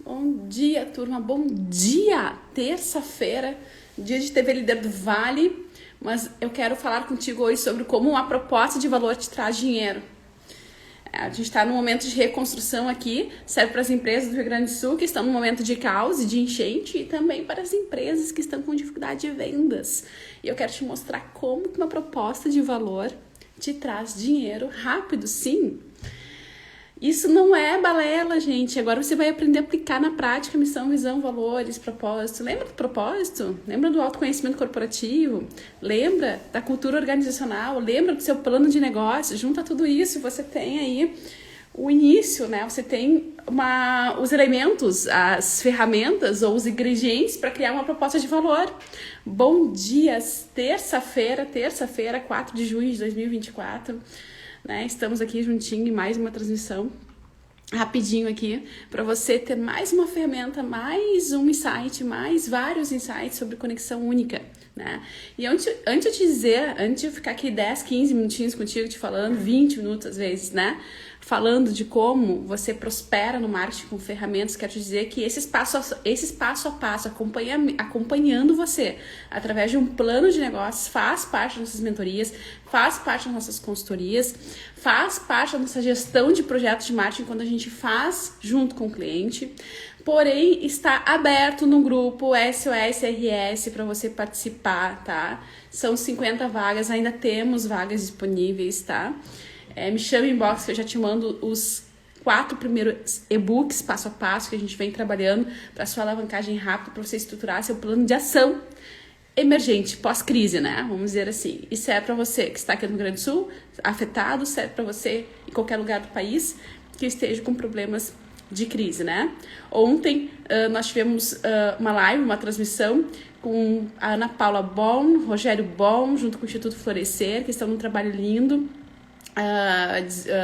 Bom dia, turma. Bom dia! Terça-feira, dia de TV Líder do Vale. Mas eu quero falar contigo hoje sobre como uma proposta de valor te traz dinheiro. A gente está num momento de reconstrução aqui, serve para as empresas do Rio Grande do Sul que estão num momento de caos e de enchente e também para as empresas que estão com dificuldade de vendas. E eu quero te mostrar como uma proposta de valor te traz dinheiro rápido, sim. Isso não é balela, gente. Agora você vai aprender a aplicar na prática missão, visão, valores, propósito. Lembra do propósito? Lembra do autoconhecimento corporativo? Lembra da cultura organizacional? Lembra do seu plano de negócio? Junta tudo isso e você tem aí o início, né? Você tem os elementos, as ferramentas ou os ingredientes para criar uma proposta de valor. Bom dia, terça-feira, 4 de junho de 2024. Né? Estamos aqui juntinho em mais uma transmissão rapidinho aqui para você ter mais uma ferramenta, mais um insight, mais vários insights sobre conexão única, né? E antes de eu ficar aqui 10, 15 minutinhos contigo te falando, 20 minutos às vezes, né? Falando de como você prospera no marketing com ferramentas, quero te dizer que esses passo a passo, acompanhando você através de um plano de negócios, faz parte das nossas mentorias, faz parte das nossas consultorias, faz parte da nossa gestão de projetos de marketing quando a gente faz junto com o cliente. Porém, está aberto no grupo SOS RS para você participar, tá? São 50 vagas, ainda temos vagas disponíveis, tá? Me chama em inbox que eu já te mando os 4 primeiros e-books passo a passo que a gente vem trabalhando para sua alavancagem rápida, para você estruturar seu plano de ação emergente, pós-crise, né? Vamos dizer assim. Isso é para você que está aqui no Rio Grande do Sul, afetado, serve para você em qualquer lugar do país que esteja com problemas de crise, né? Ontem nós tivemos uma live, uma transmissão com a Ana Paula Bom, Rogério Bom, junto com o Instituto Florescer, que estão num trabalho lindo.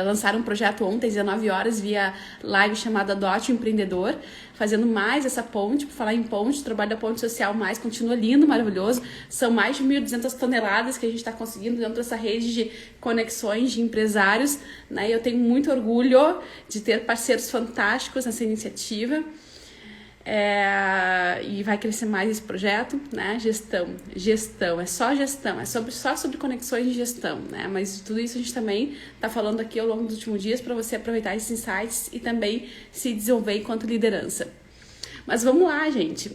Lançaram um projeto ontem, às 19 horas, via live chamada Adote o Empreendedor, fazendo mais essa ponte. Por falar em ponte, o trabalho da ponte social mais continua lindo, maravilhoso. São mais de 1.200 toneladas que a gente está conseguindo dentro dessa rede de conexões de empresários, né? E eu tenho muito orgulho de ter parceiros fantásticos nessa iniciativa. E vai crescer mais esse projeto, né? Gestão, é só gestão, só sobre conexões de gestão, né? Mas tudo isso a gente também tá falando aqui ao longo dos últimos dias para você aproveitar esses insights e também se desenvolver enquanto liderança. Mas vamos lá, gente.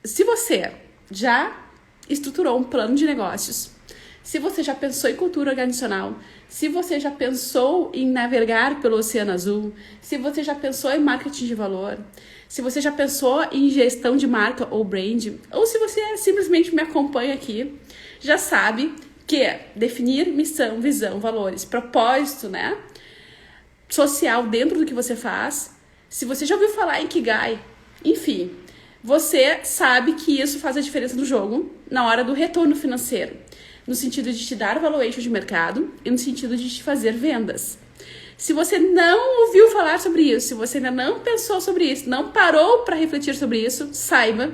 Se você já estruturou um plano de negócios, se você já pensou em cultura organizacional, se você já pensou em navegar pelo Oceano Azul, se você já pensou em marketing de valor, se você já pensou em gestão de marca ou brand, ou se você simplesmente me acompanha aqui, já sabe que definir missão, visão, valores, propósito, né, social dentro do que você faz, se você já ouviu falar em Ikigai, enfim, você sabe que isso faz a diferença no jogo na hora do retorno financeiro. No sentido de te dar valuation de mercado e no sentido de te fazer vendas. Se você não ouviu falar sobre isso, se você ainda não pensou sobre isso, não parou para refletir sobre isso, saiba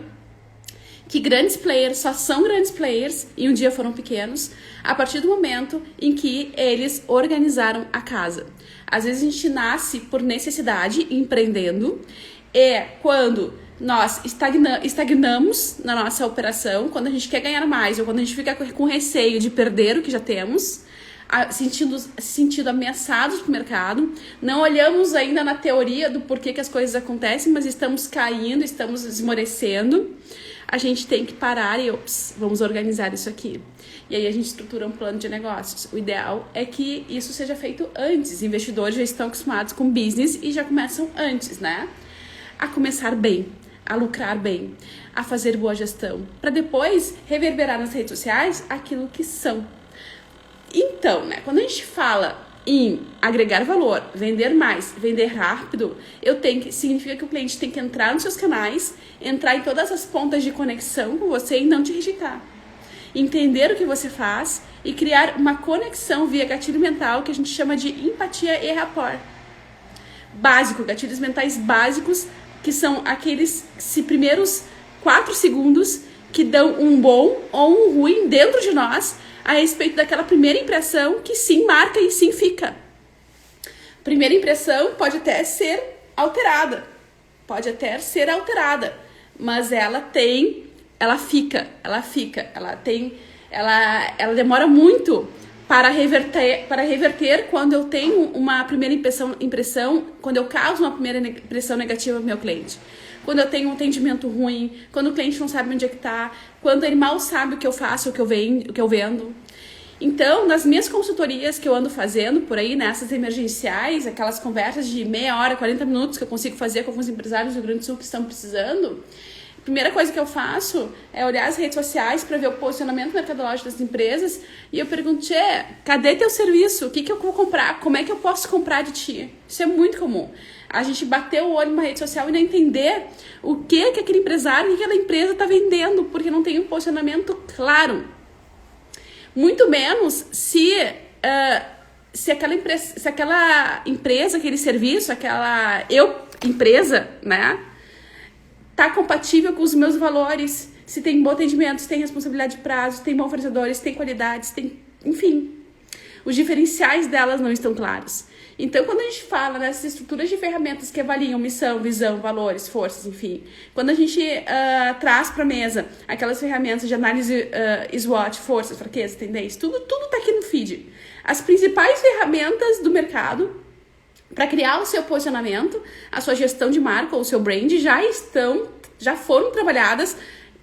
que grandes players só são grandes players e um dia foram pequenos a partir do momento em que eles organizaram a casa. Às vezes a gente nasce por necessidade, empreendendo, e quando nós estagnamos na nossa operação, quando a gente quer ganhar mais ou quando a gente fica com receio de perder o que já temos, sentindo ameaçados pro mercado, não olhamos ainda na teoria do porquê que as coisas acontecem, mas estamos caindo, estamos esmorecendo, a gente tem que parar e vamos organizar isso aqui. E aí a gente estrutura um plano de negócios. O ideal é que isso seja feito antes. Investidores já estão acostumados com business e já começam antes, né? A começar bem, a lucrar bem, a fazer boa gestão, para depois reverberar nas redes sociais aquilo que são. Então, né, quando a gente fala em agregar valor, vender mais, vender rápido, significa que o cliente tem que entrar nos seus canais, entrar em todas as pontas de conexão com você e não te rejeitar. Entender o que você faz e criar uma conexão via gatilho mental que a gente chama de empatia e rapport. Básico, gatilhos mentais básicos, que são aqueles primeiros 4 segundos que dão um bom ou um ruim dentro de nós a respeito daquela primeira impressão que sim marca e sim fica. Primeira impressão pode até ser alterada, pode até ser alterada, mas ela demora muito para reverter quando eu tenho uma primeira impressão, quando eu causo uma primeira impressão negativa ao meu cliente. Quando eu tenho um atendimento ruim, quando o cliente não sabe onde é que tá, quando ele mal sabe o que eu faço, o que eu vendo. Então, nas minhas consultorias que eu ando fazendo por aí, nessas emergenciais, aquelas conversas de meia hora, 40 minutos que eu consigo fazer com alguns empresários do Rio Grande do Sul que estão precisando, a primeira coisa que eu faço é olhar as redes sociais para ver o posicionamento mercadológico das empresas e eu pergunto, cadê teu serviço? O que eu vou comprar? Como é que eu posso comprar de ti? Isso é muito comum. A gente bater o olho numa rede social e não entender o que aquele empresário, o que aquela empresa está vendendo, porque não tem um posicionamento claro. Muito menos se aquela empresa, aquele serviço, empresa, né, tá compatível com os meus valores, se tem bom atendimento, se tem responsabilidade de prazo, se tem bons fornecedores, se tem qualidade, enfim, os diferenciais delas não estão claros. Então, quando a gente fala nessas estruturas de ferramentas que avaliam missão, visão, valores, forças, enfim, quando a gente traz para a mesa aquelas ferramentas de análise SWOT, forças, fraquezas, tendências, tudo tá aqui no feed. As principais ferramentas do mercado para criar o seu posicionamento, a sua gestão de marca ou o seu brand já foram trabalhadas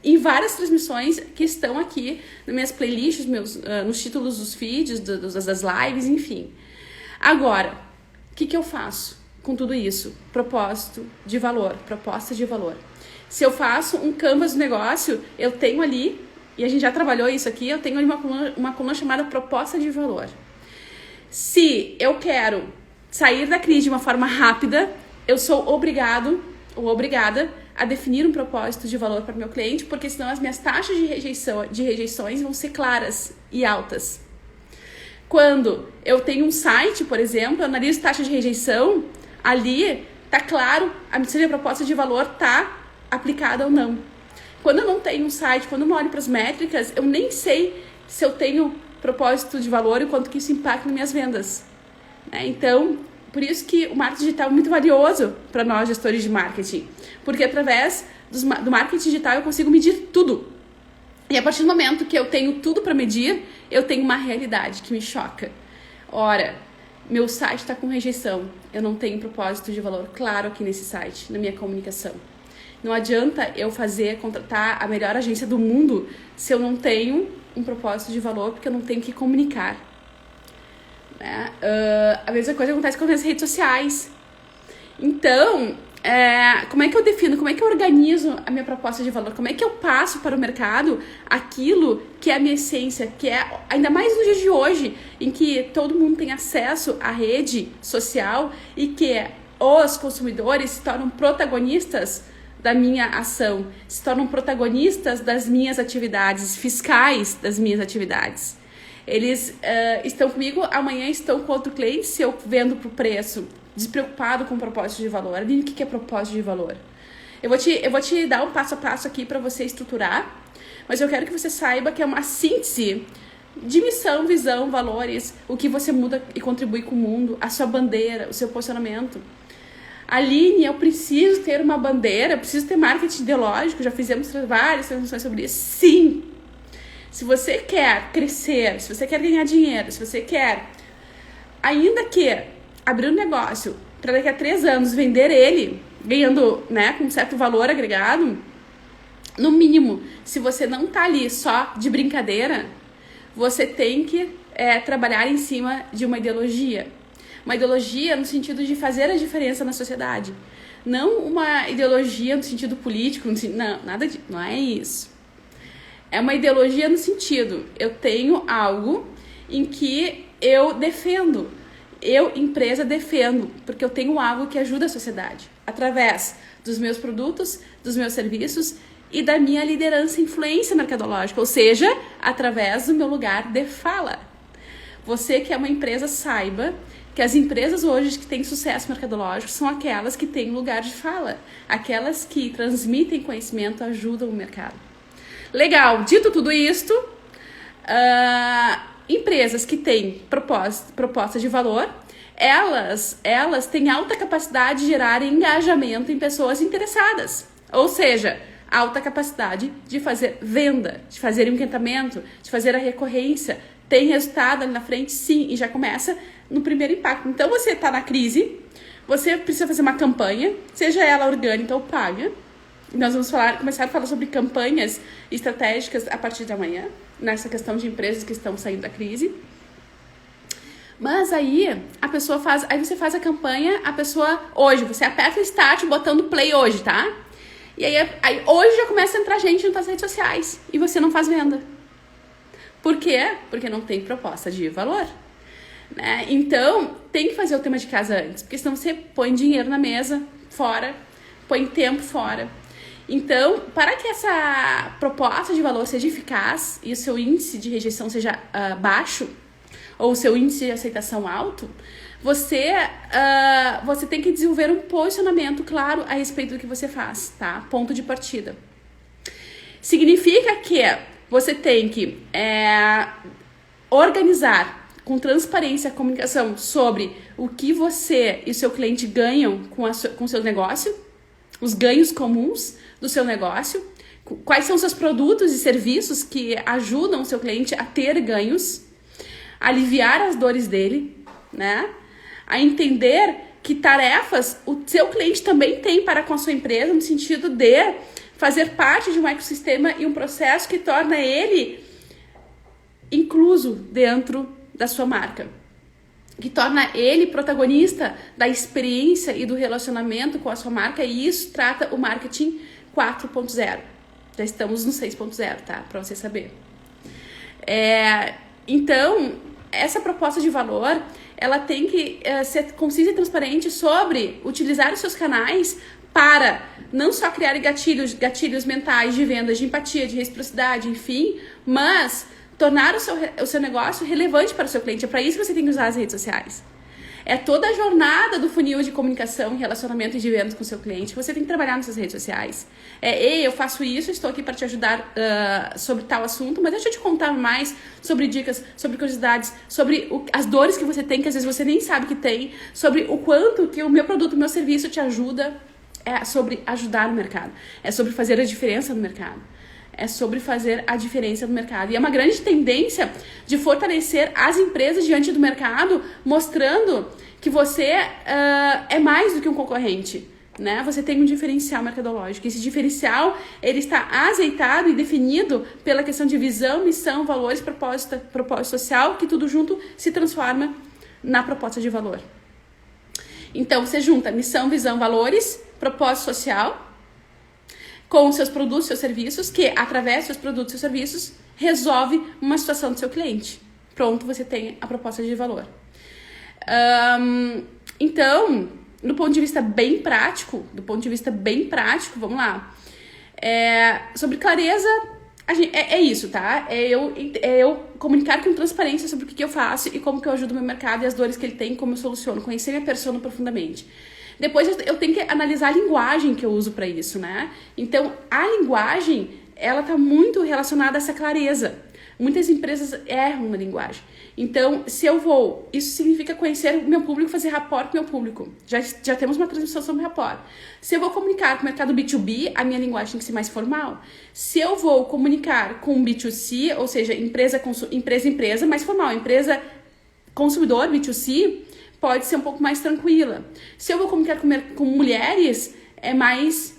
em várias transmissões que estão aqui nas minhas playlists, nos títulos dos feeds, das lives, enfim. Agora, o que eu faço com tudo isso? Proposta de valor. Se eu faço um canvas do negócio, eu tenho ali, e a gente já trabalhou isso aqui, eu tenho ali uma coluna chamada proposta de valor. Se eu quero sair da crise de uma forma rápida, eu sou obrigado ou obrigada a definir um propósito de valor para o meu cliente, porque senão as minhas taxas de rejeições vão ser claras e altas. Quando eu tenho um site, por exemplo, eu analiso taxa de rejeição, ali tá claro se a minha proposta de valor tá aplicada ou não. Quando eu não tenho um site, quando eu não olho para as métricas, eu nem sei se eu tenho propósito de valor e quanto que isso impacta nas minhas vendas. Então, por isso que o marketing digital é muito valioso para nós, gestores de marketing. Porque através do marketing digital eu consigo medir tudo. E a partir do momento que eu tenho tudo para medir, eu tenho uma realidade que me choca. Ora, meu site está com rejeição. Eu não tenho propósito de valor claro aqui nesse site, na minha comunicação. Não adianta eu contratar a melhor agência do mundo se eu não tenho um propósito de valor, porque eu não tenho que comunicar. A mesma coisa acontece com as redes sociais. Então, como é que eu defino, como é que eu organizo a minha proposta de valor? Como é que eu passo para o mercado aquilo que é a minha essência, que é, ainda mais nos dias de hoje, em que todo mundo tem acesso à rede social e que os consumidores se tornam protagonistas da minha ação, se tornam protagonistas das minhas atividades, fiscais das minhas atividades. Eles estão comigo, amanhã estão com outro cliente, se eu vendo por preço, despreocupado com o propósito de valor. Aline, o que é propósito de valor? Eu vou te dar um passo a passo aqui para você estruturar, mas eu quero que você saiba que é uma síntese de missão, visão, valores, o que você muda e contribui com o mundo, a sua bandeira, o seu posicionamento. Aline, eu preciso ter uma bandeira, eu preciso ter marketing ideológico, já fizemos várias transmissões sobre isso. Sim! Se você quer crescer, se você quer ganhar dinheiro, se você quer, ainda que abrir um negócio para daqui a 3 anos vender ele, ganhando, com um certo valor agregado, no mínimo, se você não tá ali só de brincadeira, você tem que trabalhar em cima de uma ideologia. Uma ideologia no sentido de fazer a diferença na sociedade. Não uma ideologia no sentido político, não, nada disso, não é isso. É uma ideologia no sentido, eu tenho algo em que eu defendo, eu, empresa, defendo, porque eu tenho algo que ajuda a sociedade, através dos meus produtos, dos meus serviços e da minha liderança e influência mercadológica, ou seja, através do meu lugar de fala. Você que é uma empresa, saiba que as empresas hoje que têm sucesso mercadológico são aquelas que têm lugar de fala, aquelas que transmitem conhecimento, ajudam o mercado. Legal, dito tudo isto, empresas que têm proposta de valor, elas têm alta capacidade de gerar engajamento em pessoas interessadas. Ou seja, alta capacidade de fazer venda, de fazer encantamento, de fazer a recorrência. Tem resultado ali na frente? Sim, e já começa no primeiro impacto. Então, você está na crise, você precisa fazer uma campanha, seja ela orgânica ou paga. Nós vamos começar a falar sobre campanhas estratégicas a partir de amanhã, nessa questão de empresas que estão saindo da crise. Mas aí você faz a campanha, a pessoa hoje, você aperta start botando play hoje, tá? E aí hoje já começa a entrar gente nas redes sociais e você não faz venda. Por quê? Porque não tem proposta de valor. Né? Então, tem que fazer o tema de casa antes, porque senão você põe dinheiro na mesa, fora, põe tempo fora. Então, para que essa proposta de valor seja eficaz e o seu índice de rejeição seja baixo, ou o seu índice de aceitação alto, você tem que desenvolver um posicionamento claro a respeito do que você faz, tá? Ponto de partida. Significa que você tem que organizar com transparência a comunicação sobre o que você e o seu cliente ganham com o seu negócio, os ganhos comuns do seu negócio, quais são os seus produtos e serviços que ajudam o seu cliente a ter ganhos, aliviar as dores dele, né? A entender que tarefas o seu cliente também tem para com a sua empresa, no sentido de fazer parte de um ecossistema e um processo que torna ele incluso dentro da sua marca, que torna ele protagonista da experiência e do relacionamento com a sua marca, e isso trata o marketing 4.0. Já estamos no 6.0, tá? Para você saber. Então, essa proposta de valor, ela tem que ser concisa e transparente sobre utilizar os seus canais para não só criar gatilhos mentais de vendas, de empatia, de reciprocidade, enfim, mas tornar o seu negócio relevante para o seu cliente. É para isso que você tem que usar as redes sociais. É toda a jornada do funil de comunicação, relacionamento e de vendas com o seu cliente que você tem que trabalhar nas suas redes sociais. Ei, eu faço isso, estou aqui para te ajudar sobre tal assunto, mas deixa eu te contar mais sobre dicas, sobre curiosidades, sobre as dores que você tem, que às vezes você nem sabe que tem, sobre o quanto que o meu produto, o meu serviço te ajuda. É sobre ajudar no mercado. É sobre fazer a diferença no mercado. É sobre fazer a diferença no mercado. E é uma grande tendência de fortalecer as empresas diante do mercado, mostrando que você é mais do que um concorrente, né? Você tem um diferencial mercadológico. Esse diferencial, ele está azeitado e definido pela questão de visão, missão, valores, propósito social, que tudo junto se transforma na proposta de valor. Então, você junta missão, visão, valores, propósito social, com os seus produtos, seus serviços, que através dos seus produtos e seus serviços resolve uma situação do seu cliente. Pronto, você tem a proposta de valor. Então, do ponto de vista bem prático, vamos lá. Sobre clareza, é isso, tá? É eu comunicar com transparência sobre o que eu faço e como que eu ajudo o meu mercado e as dores que ele tem, como eu soluciono, conhecer minha persona profundamente. Depois eu tenho que analisar a linguagem que eu uso para isso, né? Então, a linguagem, ela tá muito relacionada a essa clareza. Muitas empresas erram na linguagem. Então, isso significa conhecer o meu público, fazer rapport com o meu público. Já temos uma transmissão sobre rapport. Se eu vou comunicar com o mercado B2B, a minha linguagem tem que ser mais formal. Se eu vou comunicar com B2C, ou seja, empresa, mais formal, empresa consumidor, B2C, pode ser um pouco mais tranquila. Se eu vou comunicar com mulheres, é mais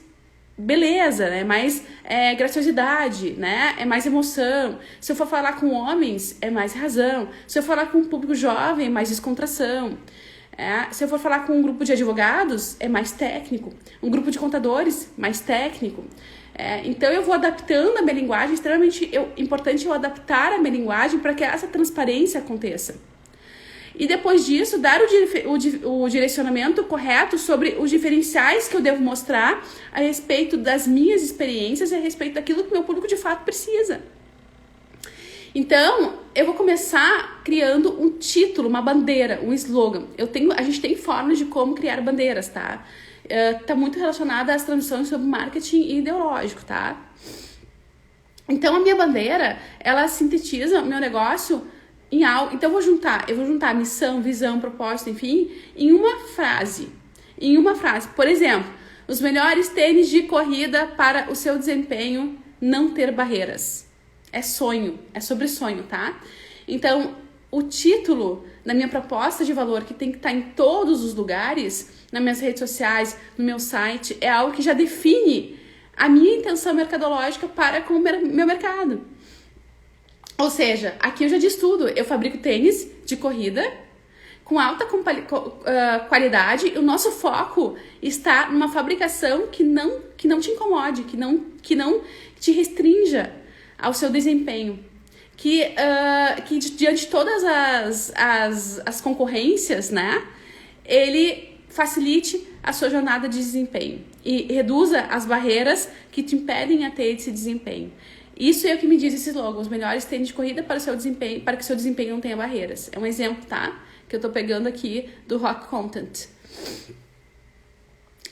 beleza, né? Mais graciosidade, né? É mais emoção. Se eu for falar com homens, é mais razão. Se eu falar com um público jovem, é mais descontração. Se eu for falar com um grupo de advogados, é mais técnico. Um grupo de contadores, mais técnico. Então, eu vou adaptando a minha linguagem. Extremamente importante eu adaptar a minha linguagem para que essa transparência aconteça. E depois disso, dar o direcionamento correto sobre os diferenciais que eu devo mostrar a respeito das minhas experiências e a respeito daquilo que o meu público de fato precisa. Então, eu vou começar criando um título, uma bandeira, um slogan. A gente tem formas de como criar bandeiras, tá? Tá muito relacionada às transições sobre marketing ideológico, tá? Então, a minha bandeira, ela sintetiza o meu negócio em algo. Então eu vou juntar missão, visão, propósito, enfim, em uma frase. Em uma frase. Por exemplo, os melhores tênis de corrida para o seu desempenho não ter barreiras. É sonho, é sobre sonho, tá? Então, o título da minha proposta de valor, que tem que estar em todos os lugares, nas minhas redes sociais, no meu site, é algo que já define a minha intenção mercadológica para com o meu mercado. Ou seja, aqui eu já disse tudo. Eu fabrico tênis de corrida com alta qualidade. E o nosso foco está numa fabricação que não te incomode, que não te restrinja ao seu desempenho. Que diante de todas as concorrências, né, ele facilite a sua jornada de desempenho e reduza as barreiras que te impedem a ter esse desempenho. Isso é o que me diz esse slogan: os melhores tênis de corrida para o seu desempenho, para que o seu desempenho não tenha barreiras. É um exemplo, tá? Que eu tô pegando aqui do Rock Content.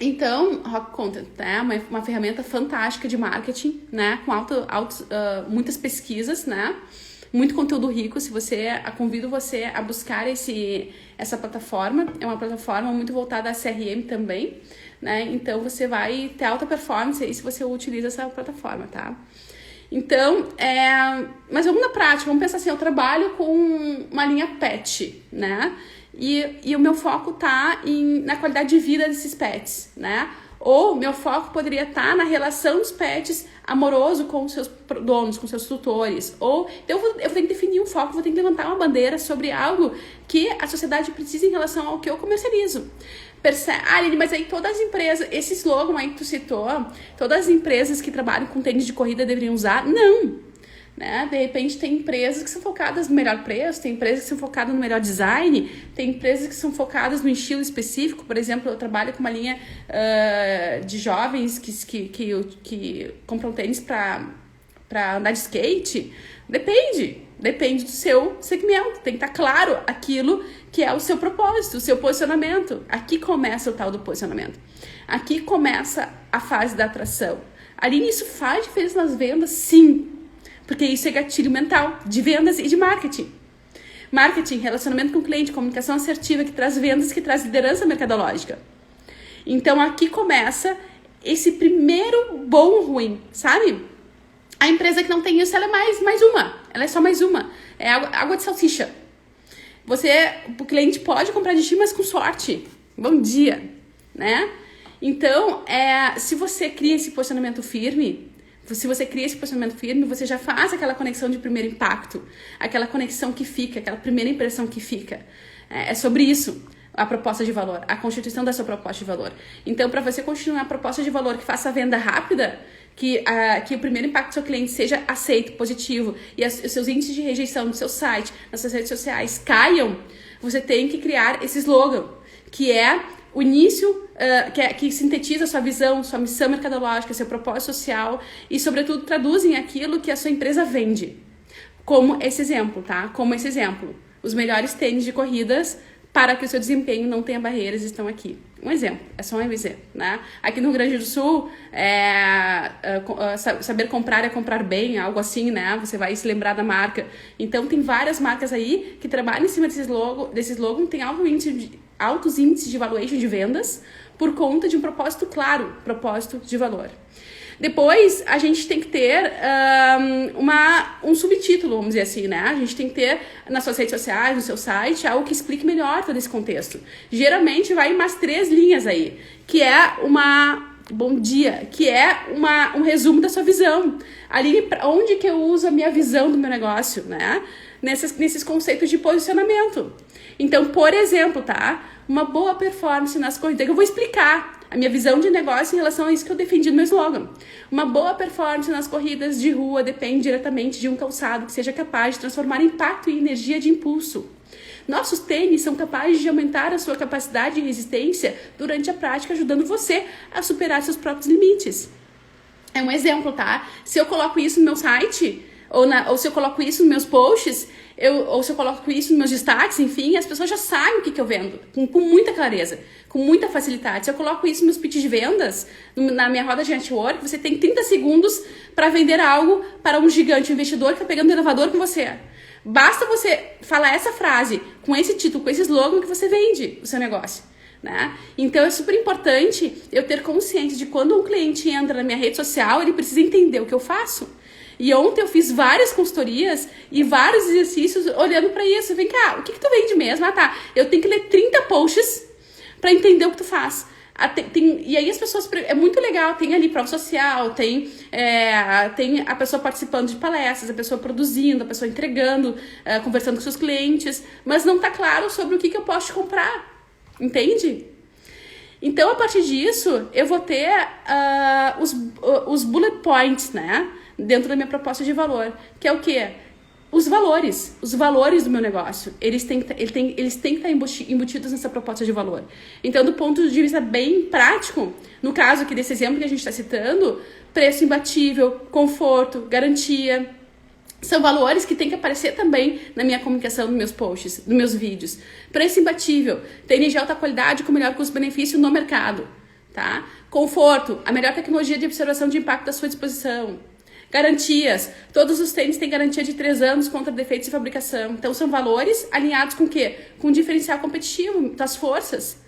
Então, Rock Content é uma ferramenta fantástica de marketing, né? Com muitas pesquisas, né? Muito conteúdo rico. Convido você a buscar essa plataforma. É uma plataforma muito voltada a CRM também, né? Então, você vai ter alta performance aí se você utiliza essa plataforma, tá? Então, mas vamos na prática, vamos pensar assim, eu trabalho com uma linha pet, né? E o meu foco tá na qualidade de vida desses pets, né? Ou meu foco poderia estar na relação dos pets amoroso com os seus donos, com seus tutores. Ou então eu vou ter que definir um foco, vou ter que levantar uma bandeira sobre algo que a sociedade precisa em relação ao que eu comercializo. Aline, mas aí todas as empresas, esse slogan aí que tu citou, todas as empresas que trabalham com tênis de corrida deveriam usar? Não! Né? De repente tem empresas que são focadas no melhor preço, tem empresas que são focadas no melhor design, tem empresas que são focadas no estilo específico. Por exemplo, eu trabalho com uma linha de jovens que compram tênis para andar de skate. Depende do seu segmento. Tem que estar claro aquilo que é o seu propósito, o seu posicionamento. Aqui começa o tal do posicionamento. Aqui começa a fase da atração. Aline, isso faz diferença nas vendas? Sim. Porque isso é gatilho mental de vendas e de marketing. Marketing, relacionamento com o cliente, comunicação assertiva, que traz vendas, que traz liderança mercadológica. Então, aqui começa esse primeiro bom ruim, sabe? A empresa que não tem isso, ela é mais uma. Ela é só mais uma. É água de salsicha. O cliente pode comprar de ti, mas com sorte. Bom dia, né? Então, se você cria esse posicionamento firme, você já faz aquela conexão de primeiro impacto, aquela conexão que fica, aquela primeira impressão que fica. É sobre isso a proposta de valor, a constituição da sua proposta de valor. Então, para você continuar a proposta de valor que faça a venda rápida, que o primeiro impacto do seu cliente seja aceito, positivo, e os seus índices de rejeição no seu site, nas suas redes sociais caiam, você tem que criar esse slogan, que é o início, que sintetiza a sua visão, sua missão mercadológica, seu propósito social e, sobretudo, traduzem aquilo que a sua empresa vende. Como esse exemplo, tá? Como esse exemplo. Os melhores tênis de corridas para que o seu desempenho não tenha barreiras estão aqui. Um exemplo, é só um exemplo, né? Aqui no Rio Grande do Sul, saber comprar é comprar bem, algo assim, né? Você vai se lembrar da marca. Então, tem várias marcas aí que trabalham em cima desse slogan, tem altos índices de valuation de vendas por conta de um propósito claro, propósito de valor. Depois, a gente tem que ter um subtítulo, vamos dizer assim, né? A gente tem que ter nas suas redes sociais, no seu site, algo que explique melhor todo esse contexto. Geralmente, vai umas 3 linhas aí, que é bom dia, que é um resumo da sua visão. Ali, onde que eu uso a minha visão do meu negócio, né? Nesses conceitos de posicionamento. Então, por exemplo, tá? Uma boa performance nas corridas. Eu vou explicar a minha visão de negócio em relação a isso que eu defendi no meu slogan. Uma boa performance nas corridas de rua depende diretamente de um calçado que seja capaz de transformar impacto em energia de impulso. Nossos tênis são capazes de aumentar a sua capacidade de resistência durante a prática, ajudando você a superar seus próprios limites. É um exemplo, tá? Se eu coloco isso no meu site, ou se eu coloco isso nos meus posts, ou se eu coloco isso nos meus destaques, enfim, as pessoas já sabem o que eu vendo, com muita clareza, com muita facilidade. Se eu coloco isso nos meus pitches de vendas, na minha roda de network, você tem 30 segundos para vender algo para um gigante, um investidor que está pegando o elevador com você. Basta você falar essa frase com esse título, com esse slogan que você vende o seu negócio, né? Então é super importante eu ter consciência de quando um cliente entra na minha rede social, ele precisa entender o que eu faço. E ontem eu fiz várias consultorias e vários exercícios olhando para isso. Vem cá, o que tu vende mesmo? Ah, tá, eu tenho que ler 30 posts para entender o que tu faz. E aí as pessoas, é muito legal, tem ali prova social, tem a pessoa participando de palestras, a pessoa produzindo, a pessoa entregando, conversando com seus clientes, mas não tá claro sobre o que eu posso te comprar, entende? Então, a partir disso, eu vou ter os bullet points, né, dentro da minha proposta de valor, que é o quê? Os valores do meu negócio, eles têm que estar embutidos nessa proposta de valor. Então, do ponto de vista bem prático, no caso aqui desse exemplo que a gente está citando, preço imbatível, conforto, garantia, são valores que tem que aparecer também na minha comunicação, nos meus posts, nos meus vídeos. Preço imbatível, ter energia de alta qualidade com o melhor custo-benefício no mercado, tá? Conforto, a melhor tecnologia de observação de impacto à sua disposição. Garantias. Todos os tênis têm garantia de 3 anos contra defeitos de fabricação. Então, são valores alinhados com o quê? Com um diferencial competitivo das forças.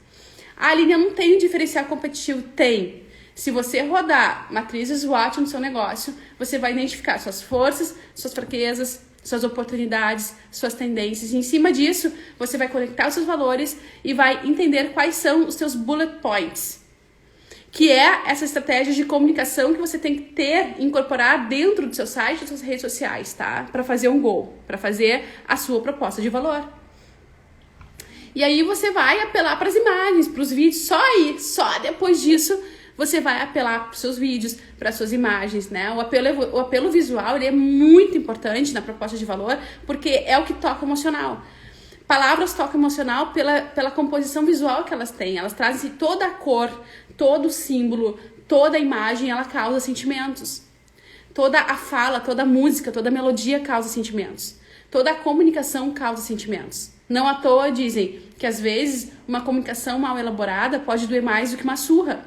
A linha não tem um diferencial competitivo? Tem. Se você rodar matrizes SWOT no seu negócio, você vai identificar suas forças, suas fraquezas, suas oportunidades, suas tendências. E em cima disso, você vai conectar os seus valores e vai entender quais são os seus bullet points, que é essa estratégia de comunicação que você tem que ter, incorporar dentro do seu site, das suas redes sociais, tá? Para fazer um goal, para fazer a sua proposta de valor. E aí você vai apelar para as imagens, para os vídeos, só depois disso você vai apelar para os seus vídeos, para as suas imagens, né? O apelo visual, ele é muito importante na proposta de valor, porque é o que toca o emocional. Palavras tocam emocional pela composição visual que elas têm. Elas trazem toda a cor, todo o símbolo, toda a imagem, ela causa sentimentos. Toda a fala, toda a música, toda a melodia causa sentimentos. Toda a comunicação causa sentimentos. Não à toa dizem que às vezes uma comunicação mal elaborada pode doer mais do que uma surra,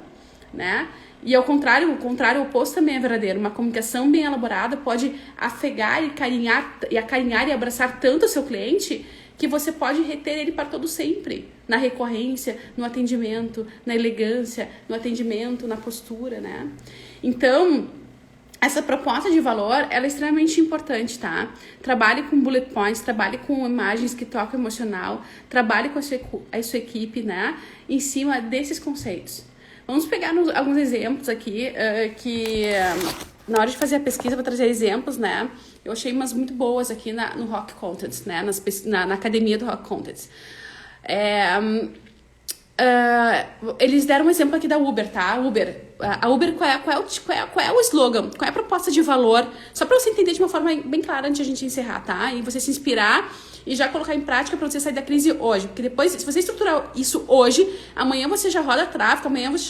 né? E ao contrário, o oposto também é verdadeiro. Uma comunicação bem elaborada pode afegar e acarinhar e abraçar tanto o seu cliente que você pode reter ele para todo sempre, na recorrência, no atendimento, na elegância, no atendimento, na postura, né? Então, essa proposta de valor, ela é extremamente importante, tá? Trabalhe com bullet points, trabalhe com imagens que tocam emocional, trabalhe com a sua equipe, né? Em cima desses conceitos. Vamos pegar alguns exemplos aqui na hora de fazer a pesquisa, eu vou trazer exemplos, né? Eu achei umas muito boas aqui no Rock Contents, né? Na academia do Rock Contents. Eles deram um exemplo aqui da Uber, tá? A Uber, qual é o slogan? Qual é a proposta de valor? Só para você entender de uma forma bem clara antes de a gente encerrar, tá? E você se inspirar e já colocar em prática para você sair da crise hoje. Porque depois, se você estruturar isso hoje, amanhã você já roda tráfego, amanhã você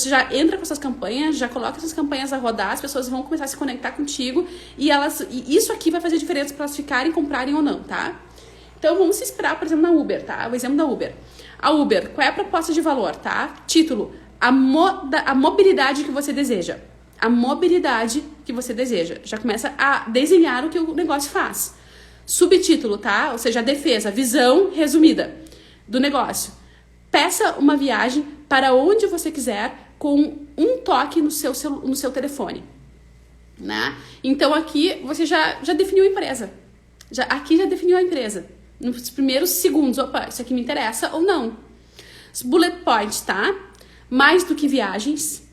já entra com essas campanhas, já coloca essas campanhas a rodar, as pessoas vão começar a se conectar contigo e isso aqui vai fazer diferença para elas ficarem, comprarem ou não, tá? Então, vamos se inspirar, por exemplo, na Uber, tá? O exemplo da Uber. A Uber, qual é a proposta de valor, tá? Título, a mobilidade que você deseja. A mobilidade que você deseja. Já começa a desenhar o que o negócio faz. Subtítulo, tá? Ou seja, a defesa, visão resumida do negócio. Peça uma viagem para onde você quiser com um toque no seu telefone, né? Então, aqui você já definiu a empresa. Aqui já definiu a empresa. Nos primeiros segundos, opa, isso aqui me interessa ou não. Os bullet points, tá? Mais do que viagens.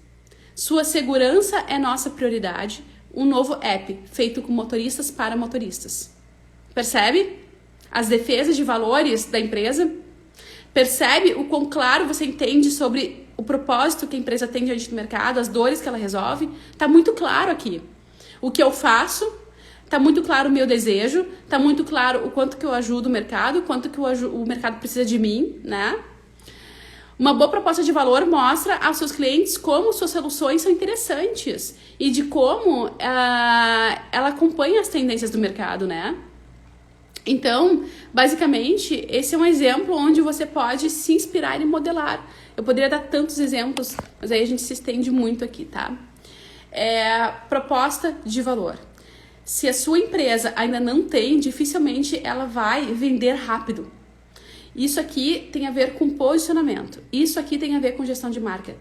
Sua segurança é nossa prioridade. Um novo app feito com motoristas para motoristas. Percebe? As defesas de valores da empresa. Percebe o quão claro você entende sobre o propósito que a empresa tem diante do mercado, as dores que ela resolve. Tá muito claro aqui. O que eu faço, tá muito claro o meu desejo, tá muito claro o quanto que eu ajudo o mercado, o quanto que o mercado precisa de mim, né? Uma boa proposta de valor mostra aos seus clientes como suas soluções são interessantes e de como ela acompanha as tendências do mercado, né? Então, basicamente, esse é um exemplo onde você pode se inspirar e modelar. Eu poderia dar tantos exemplos, mas aí a gente se estende muito aqui, tá? Proposta de valor. Se a sua empresa ainda não tem, dificilmente ela vai vender rápido. Isso aqui tem a ver com posicionamento. Isso aqui tem a ver com gestão de marca.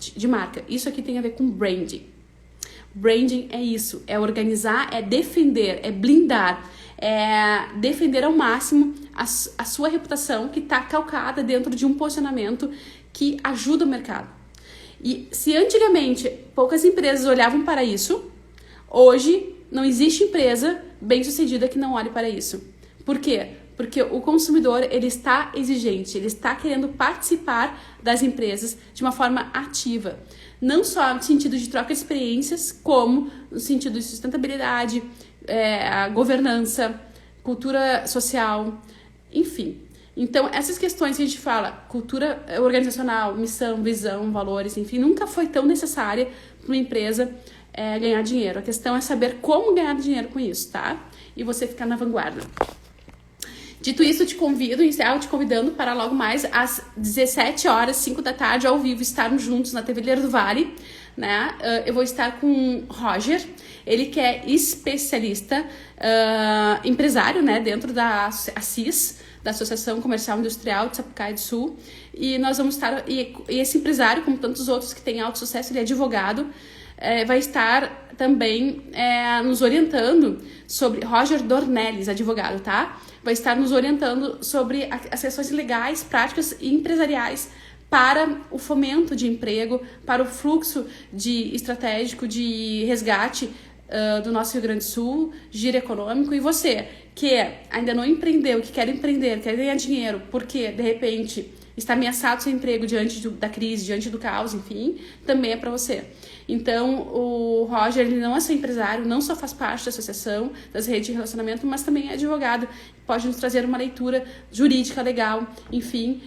Isso aqui tem a ver com branding. Branding é isso, é organizar, é defender, é blindar, é defender ao máximo a sua reputação que está calcada dentro de um posicionamento que ajuda o mercado. E se antigamente poucas empresas olhavam para isso, hoje não existe empresa bem-sucedida que não olhe para isso. Por quê? Porque o consumidor, ele está exigente, ele está querendo participar das empresas de uma forma ativa. Não só no sentido de troca de experiências, como no sentido de sustentabilidade, governança, cultura social, enfim. Então, essas questões que a gente fala, cultura organizacional, missão, visão, valores, enfim, nunca foi tão necessária para uma empresa ganhar dinheiro. A questão é saber como ganhar dinheiro com isso, tá? E você ficar na vanguarda. Dito isso, encerro te convidando para logo mais às 17 horas, 5 da tarde, ao vivo, estarmos juntos na TV Leira do Vale, né? Eu vou estar com o Roger, ele que é especialista, empresário, né? Dentro da ACIS, da Associação Comercial Industrial de Sapucaí do Sul, e nós vamos estar, e esse empresário, como tantos outros que têm alto sucesso, ele é advogado, vai estar também nos orientando sobre, Roger Dornelles, advogado, tá? Vai estar nos orientando sobre as questões legais, práticas e empresariais para o fomento de emprego, para o fluxo estratégico de resgate do nosso Rio Grande do Sul, giro econômico. E você que ainda não empreendeu, que quer empreender, quer ganhar dinheiro, porque de repente está ameaçado seu emprego diante da crise, diante do caos, enfim, também é para você. Então, o Roger, ele não é só empresário, não só faz parte da associação, das redes de relacionamento, mas também é advogado. Pode nos trazer uma leitura jurídica legal, enfim,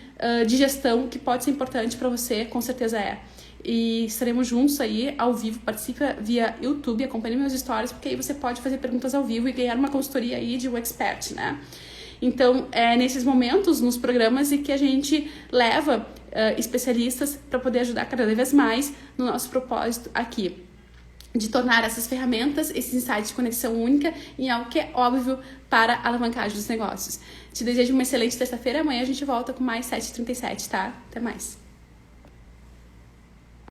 de gestão, que pode ser importante para você, com certeza é. E estaremos juntos aí, ao vivo, participa via YouTube, acompanhe meus stories, porque aí você pode fazer perguntas ao vivo e ganhar uma consultoria aí de um expert, né? Então, é nesses momentos, nos programas, em que a gente leva especialistas para poder ajudar cada vez mais no nosso propósito aqui, de tornar essas ferramentas, esses insights de conexão única em algo que é óbvio para a alavancagem dos negócios. Te desejo uma excelente terça-feira. Amanhã a gente volta com mais 7h37, tá? Até mais.